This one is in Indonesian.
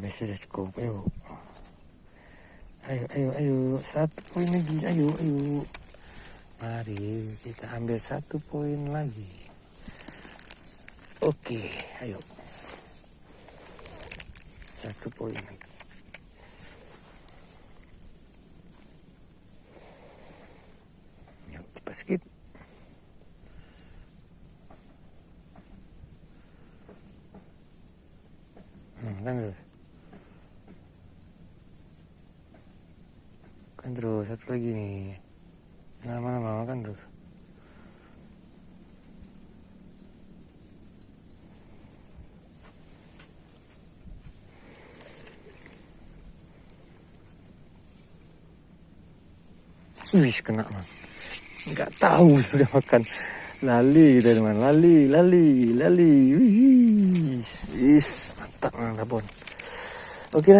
habis sudah cukup. Ayo, 1 poin lagi. Ayo. Mari kita ambil 1 poin lagi. Oke, ayo. 1 poin lagi. Yuk, cepat sedikit. Kan terus satu lagi nih. Lama-lama makan terus. Wih, kena man. Nggak tahu sudah makan. Lali kita teman, lali. Wih, mantap man, Rabon. Oke.